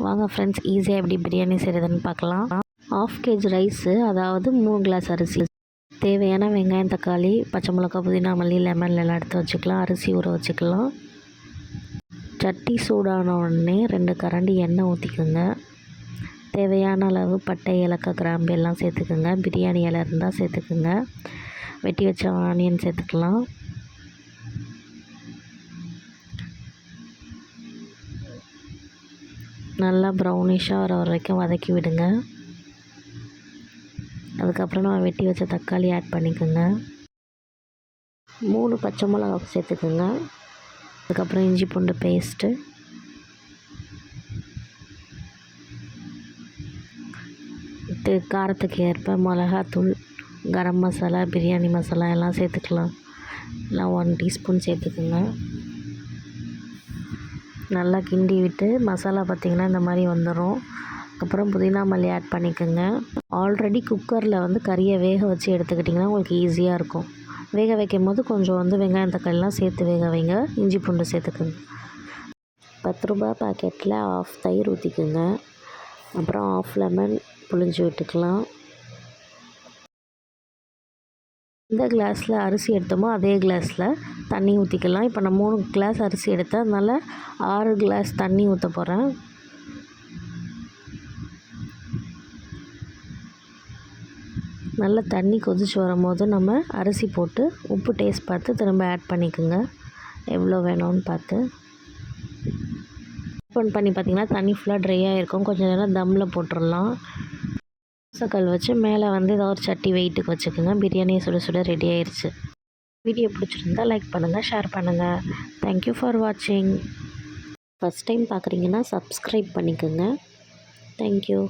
வாங்க ஃப்ரெண்ட்ஸ், ஈஸியாக எப்படி பிரியாணி செய்கிறதுன்னு பார்க்கலாம். 1/2 kg ரைஸு, அதாவது 3 கிளாஸ் அரிசி. தேவையான வெங்காயம், தக்காளி, பச்சை மிளகா, புதினா, மல்லி, லெமன் எல்லாம் எடுத்து வச்சுக்கலாம். அரிசி ஊற வச்சுக்கலாம். சட்டி சூடான உடனே 2 கரண்டி எண்ணெய் ஊற்றிக்கோங்க. தேவையான அளவு பட்டை, ஏலக்காய், கிராம்பு எல்லாம் சேர்த்துக்குங்க. பிரியாணி இலை இருந்தால் சேர்த்துக்குங்க. வெட்டி வச்ச ஆனியன் சேர்த்துக்கலாம். நல்லா ப்ரௌனிஷாக வர வரைக்கும் வதக்கி விடுங்க. அதுக்கப்புறம் நம்ம வெட்டி வச்ச தக்காளி ஆட் பண்ணிக்கோங்க. 3 பச்சை மிளகா சேர்த்துக்கோங்க. அதுக்கப்புறம் இஞ்சி பூண்டு பேஸ்ட்டு, காரத்துக்கு ஏற்ப மிளகாத்தூள், கரம் மசாலா, பிரியாணி மசாலா எல்லாம் சேர்த்துக்கலாம். எல்லாம் 1 டீஸ்பூன் சேர்த்துக்கோங்க. நல்லா கிண்டி விட்டு மசாலா பார்த்திங்கன்னா இந்த மாதிரி வந்துடும். அப்புறம் புதினா மல்லி ஆட் பண்ணிக்கோங்க. ஆல்ரெடி குக்கரில் கறியை வேக வச்சு எடுத்துக்கிட்டிங்கன்னா உங்களுக்கு ஈஸியாக இருக்கும். வேக வைக்கும் போது கொஞ்சம் வெங்காயம் தக்காளிலாம் சேர்த்து வேக வைங்க. இஞ்சி பூண்டு சேர்த்துக்குங்க. 10 ரூபாய் பாக்கெட்டில் 1/2 தயிர் ஊற்றிக்குங்க. அப்புறம் 1/2 லெமன் புழிஞ்சு விட்டுக்கலாம். எந்த கிளாஸில் அரிசி எடுத்தோமோ அதே கிளாஸில் தண்ணி ஊற்றிக்கலாம். இப்போ நான் 3 கிளாஸ் அரிசி எடுத்தேன், அதனால் 6 கிளாஸ் தண்ணி ஊற்ற போகிறேன். நல்லா தண்ணி கொதிச்சு வரும்போது நம்ம அரிசி போட்டு உப்பு டேஸ்ட் பார்த்து திரும்ப ஆட் பண்ணிக்கோங்க. எவ்வளோ வேணும்னு பார்த்து ஓப்பன் பண்ணி பார்த்திங்கன்னா தண்ணி ஃபுல்லாக ட்ரையாக இருக்கும். கொஞ்சம் நேரம் தம்மில் போட்டுடலாம். தோசைக்கல் வச்சு மேலே ஏதோ ஒரு சட்டி வெயிட்டுக்கு வச்சுக்கோங்க. பிரியாணி சுட சுட ரெடி ஆயிடுச்சு. வீடியோ பிடிச்சிருந்தா லைக் பண்ணுங்கள், ஷேர் பண்ணுங்கள். தேங்க்யூ ஃபார் வாட்சிங். ஃபஸ்ட் டைம் பார்க்குறீங்கன்னா சப்ஸ்கிரைப் பண்ணிக்கோங்க. தேங்க்யூ.